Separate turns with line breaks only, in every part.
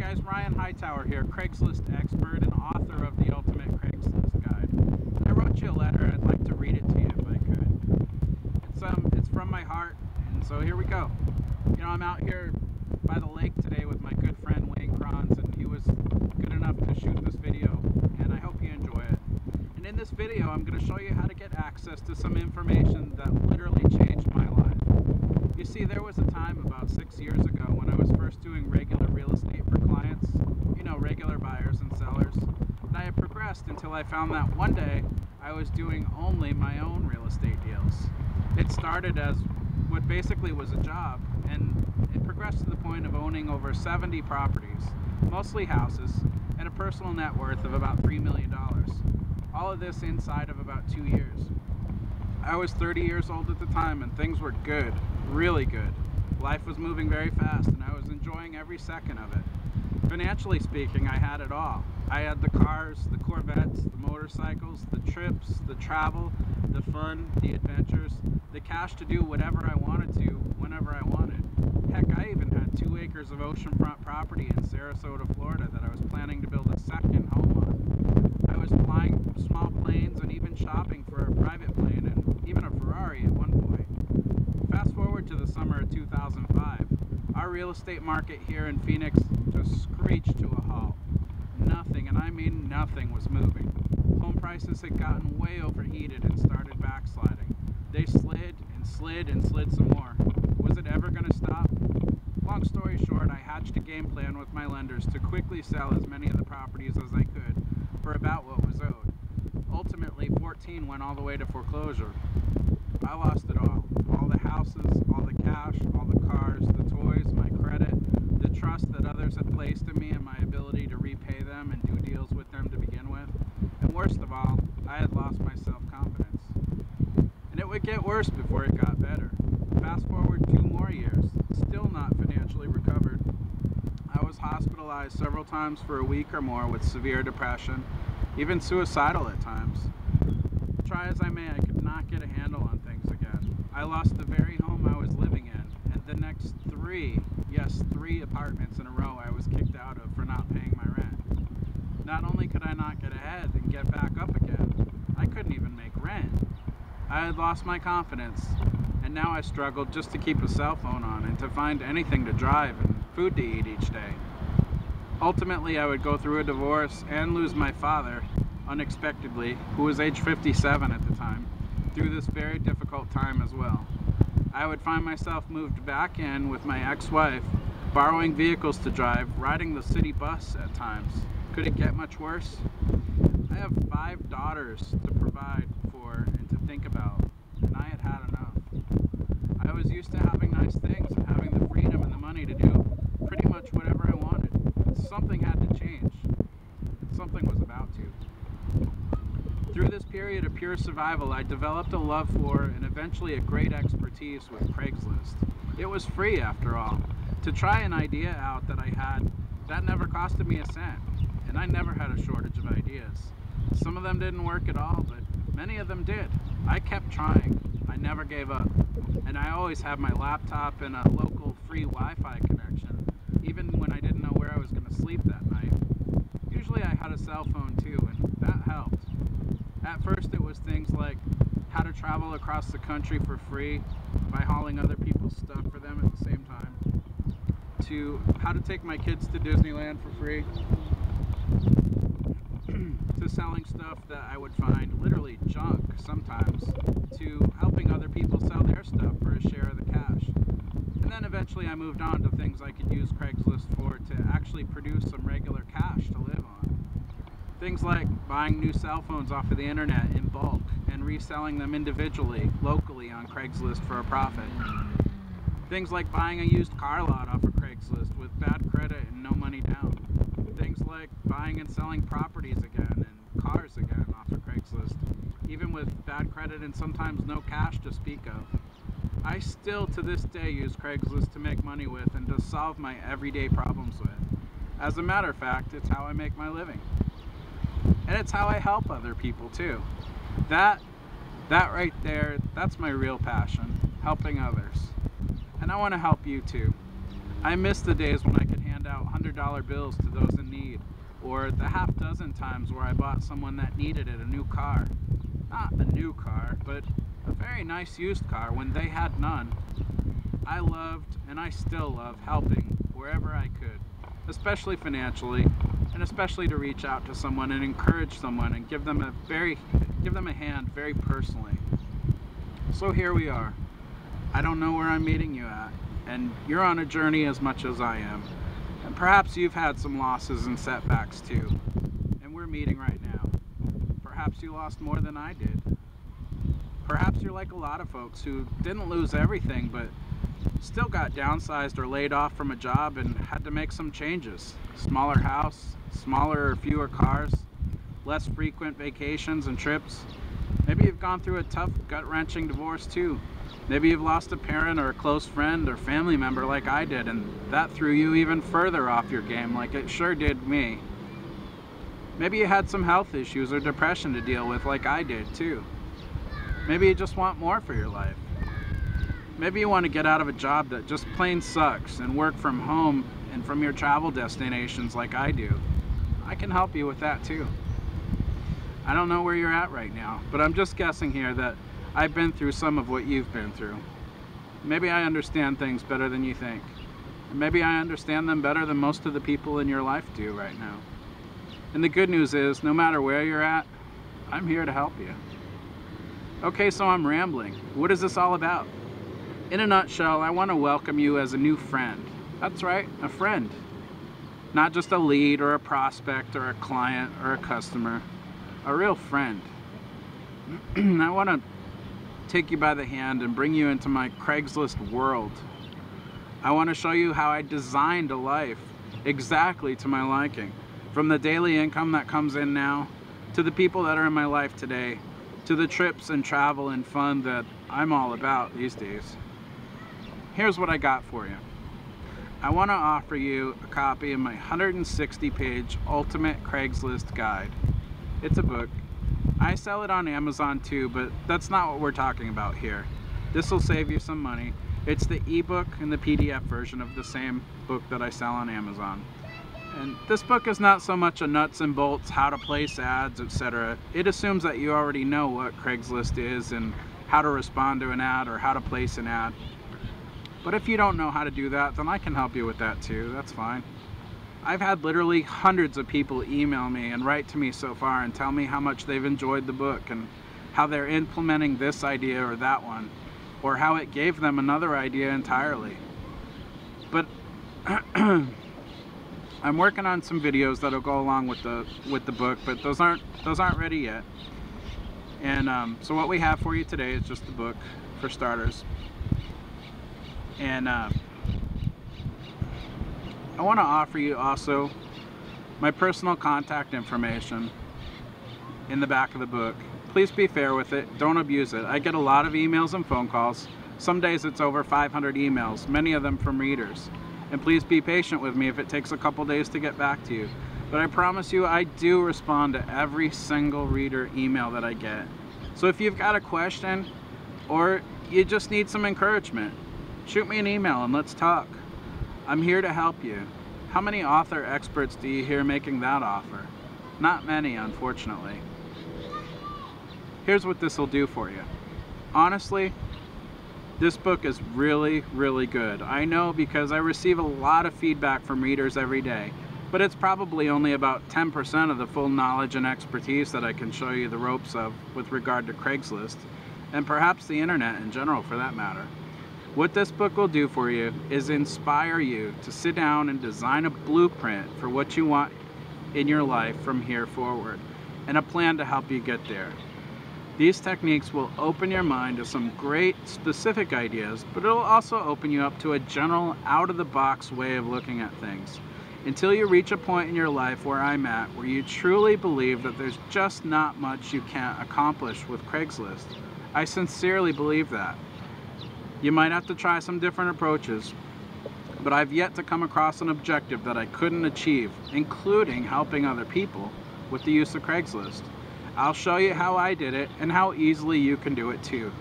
guys, HIghtower here, Craigslist expert and author of the Ultimate Craigslist Guide. I wrote you a letter. I'd like to read it to you if I could. It's from my heart, and so here we go. You know, I'm out here by the lake today with my good friend Wayne Kranz, and he was good enough to shoot this video, and I hope you enjoy it. And in this video, I'm going to show you how to get access to some information that literally changed my life. You see, there was a time about 6 years ago when I was first doing regular real estate for clients, you know, regular buyers and sellers, and I had progressed until I found that one day I was doing only my own real estate deals. It started as what basically was a job, and it progressed to the point of owning over 70 properties, mostly houses, and a personal net worth of about $3 million. All of this inside of about 2 years. I was 30 years old at the time, and things were good, really good. Life was moving very fast, and I was enjoying every second of it. Financially speaking, I had it all. I had the cars, the Corvettes, the motorcycles, the trips, the travel, the fun, the adventures, the cash to do whatever I wanted to, whenever I wanted. Heck, I even had 2 acres of oceanfront property in Sarasota, Florida that I was planning to build a second home on. I was flying small planes and even shopping for a private plane and even a Ferrari at one point. Fast forward to the summer of 2005, our real estate market here in Phoenix just screeched to a halt. Nothing, and I mean nothing, was moving. Home prices had gotten way overheated and started backsliding. They slid and slid and slid some more. Was it ever going to stop? Long story short, I hatched a game plan with my lenders to quickly sell as many of the properties as I could for about what was owed. Ultimately, 14 went all the way to foreclosure. I lost it all. All the houses, all the cash, all the cars, the toys, my credit, the trust that others had placed in me and my ability to repay them and do deals with them to begin with. And worst of all, I had lost my self-confidence. And it would get worse before it got better. Fast forward 2 more years, still not financially recovered. I was hospitalized several times for a week or more with severe depression, even suicidal at times. Try as I may, I could not get a handle on things again. I lost the very home I was living in, and the next 3 apartments in a row I was kicked out of for not paying my rent. Not only could I not get ahead and get back up again, I couldn't even make rent. I had lost my confidence, and now I struggled just to keep a cell phone on and to find anything to drive and food to eat each day. Ultimately, I would go through a divorce and lose my father, unexpectedly, who was age 57 at the time, through this very difficult time as well. I would find myself moved back in with my ex-wife, borrowing vehicles to drive, riding the city bus at times. Could it get much worse? I have 5 daughters to provide for and to think about, and I had had enough. I was used to having nice things and having the freedom and the money to do pretty much whatever I wanted. Something had to change. Something was about to. Through this period of pure survival, I developed a love for and eventually a great expertise with Craigslist. It was free, after all. To try an idea out that I had, that never costed me a cent, and I never had a shortage of ideas. Some of them didn't work at all, but many of them did. I kept trying. I never gave up. And I always had my laptop and a local free Wi-Fi connection, even when I didn't know where I was going to sleep that night. Usually I had a cell phone too, and that helped. At first it was things like how to travel across the country for free by hauling other people's stuff for them at the same time, to how to take my kids to Disneyland for free, to selling stuff that I would find, literally junk sometimes, to helping other people sell their stuff for a share of the cash. And then eventually I moved on to things I could use Craigslist for to actually produce some regular cash to live on. Things like buying new cell phones off of the internet in bulk and reselling them individually, locally on Craigslist for a profit. Things like buying a used car lot off of Craigslist with bad credit and no money down. Things like buying and selling properties again and cars again off of Craigslist, even with bad credit and sometimes no cash to speak of. I still to this day use Craigslist to make money with and to solve my everyday problems with. As a matter of fact, it's how I make my living. And it's how I help other people too. That right there, that's my real passion, helping others. And I want to help you too. I miss the days when I could hand hand out $100 bills to those in need, or the half dozen times where I bought someone that needed it a new car. Not a new car, but a very nice used car when they had none. I loved, and I still love, helping wherever I could, especially financially, and especially to reach out to someone and encourage someone and give them a hand very personally. So here we are. I don't know where I'm meeting you at, and you're on a journey as much as I am. And perhaps you've had some losses and setbacks too, and we're meeting right now. Perhaps you lost more than I did. Perhaps you're like a lot of folks who didn't lose everything, but still got downsized or laid off from a job and had to make some changes. Smaller house, smaller or fewer cars, less frequent vacations and trips. Maybe you've gone through a tough, gut-wrenching divorce too. Maybe you've lost a parent or a close friend or family member like I did, and that threw you even further off your game like it sure did me. Maybe you had some health issues or depression to deal with like I did too. Maybe you just want more for your life. Maybe you want to get out of a job that just plain sucks and work from home and from your travel destinations like I do. I can help you with that too. I don't know where you're at right now, but I'm just guessing here that I've been through some of what you've been through. Maybe I understand things better than you think. And maybe I understand them better than most of the people in your life do right now. And the good news is, no matter where you're at, I'm here to help you. Okay, so I'm rambling. What is this all about? In a nutshell, I want to welcome you as a new friend. That's right, a friend. Not just a lead or a prospect or a client or a customer. A real friend. I want to take you by the hand and bring you into my Craigslist world. I want to show you how I designed a life exactly to my liking. From the daily income that comes in now, to the people that are in my life today, to the trips and travel and fun that I'm all about these days. Here's what I got for you. I want to offer you a copy of my 160-page Ultimate Craigslist Guide. It's a book. I sell it on Amazon too, but that's not what we're talking about here. This will save you some money. It's the ebook and the PDF version of the same book that I sell on Amazon. And this book is not so much a nuts and bolts, how to place ads, etc. It assumes that you already know what Craigslist is and how to respond to an ad or how to place an ad. But if you don't know how to do that, then I can help you with that too. That's fine. I've had literally hundreds of people email me and write to me so far and tell me how much they've enjoyed the book and how they're implementing this idea or that one, or how it gave them another idea entirely. But I'm working on some videos that'll go along with the book, but those aren't ready yet. And so what we have for you today is just the book for starters. And I want to offer you also my personal contact information in the back of the book. Please be fair with it. Don't abuse it. I get a lot of emails and phone calls. Some days it's over 500 emails, many of them from readers. And please be patient with me if it takes a couple days to get back to you. But I promise you I do respond to every single reader email that I get. So if you've got a question or you just need some encouragement, shoot me an email and let's talk. I'm here to help you. How many author experts do you hear making that offer? Not many, unfortunately. Here's what this will do for you. Honestly, this book is really, really good. I know because I receive a lot of feedback from readers every day, but it's probably only about 10% of the full knowledge and expertise that I can show you the ropes of with regard to Craigslist, and perhaps the internet in general for that matter. What this book will do for you is inspire you to sit down and design a blueprint for what you want in your life from here forward, and a plan to help you get there. These techniques will open your mind to some great specific ideas, but it'll also open you up to a general out-of-the-box way of looking at things, until you reach a point in your life where I'm at, where you truly believe that there's just not much you can't accomplish with Craigslist. I sincerely believe that. You might have to try some different approaches, but I've yet to come across an objective that I couldn't achieve, including helping other people with the use of Craigslist. I'll show you how I did it and how easily you can do it too.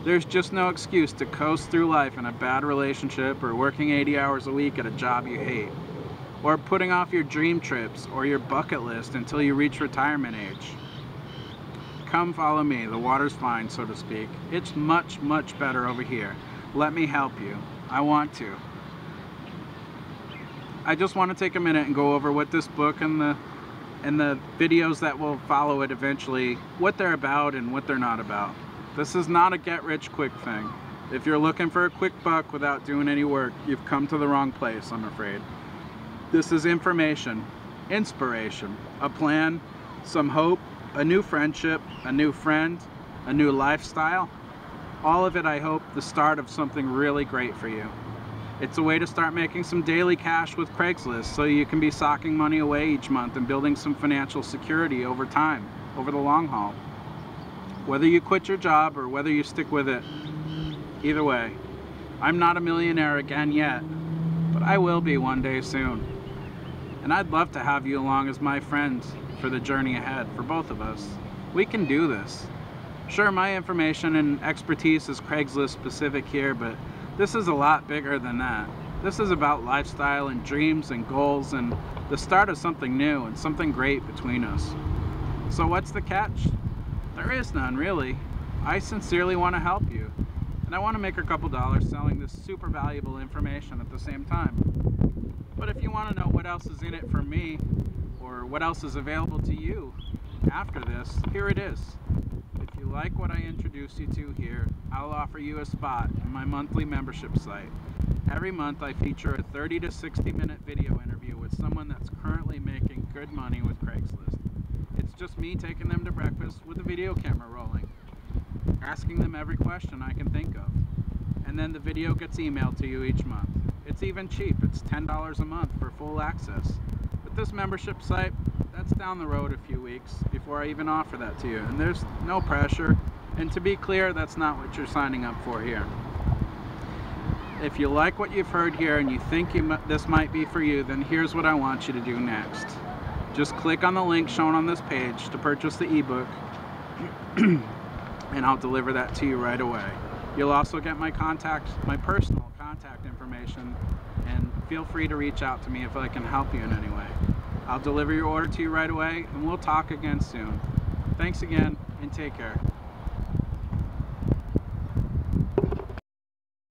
There's just no excuse to coast through life in a bad relationship or working 80 hours a week at a job you hate. or putting off your dream trips or your bucket list until you reach retirement age. Come follow me. The water's fine, so to speak. It's much, much better over here. Let me help you. I want to. I just want to take a minute and go over what this book and the videos that will follow it eventually, what they're about and what they're not about. This is not a get-rich-quick thing. If you're looking for a quick buck without doing any work, you've come to the wrong place, I'm afraid. This is information, inspiration, a plan, some hope, a new friendship, a new friend, a new lifestyle. All of it, I hope, the start of something really great for you. It's a way to start making some daily cash with Craigslist so you can be socking money away each month and building some financial security over time, over the long haul. Whether you quit your job or whether you stick with it, either way, I'm not a millionaire again yet, but I will be one day soon. And I'd love to have you along as my friend for the journey ahead, for both of us. We can do this. Sure, my information and expertise is Craigslist specific here, but this is a lot bigger than that. This is about lifestyle and dreams and goals and the start of something new and something great between us. So what's the catch? There is none, really. I sincerely want to help you, and I want to make a couple dollars selling this super valuable information at the same time. But if you want to know what else is in it for me, or what else is available to you after this, here it is. If you like what I introduced you to here, I'll offer you a spot in my monthly membership site. Every month I feature a 30 to 60 minute video interview with someone that's currently making good money with Craigslist. It's just me taking them to breakfast with a video camera rolling, asking them every question I can think of. And then the video gets emailed to you each month. It's even cheap. It's $10 a month for full access. With this membership site, that's down the road a few weeks before I even offer that to you. And there's no pressure. And to be clear, that's not what you're signing up for here. If you like what you've heard here and you think this might be for you, then here's what I want you to do next. Just click on the link shown on this page to purchase the ebook, and I'll deliver that to you right away. You'll also get my personal contact information, and feel free to reach out to me if I can help you in any way. I'll deliver your order to you right away, and we'll talk again soon. Thanks again, and take care.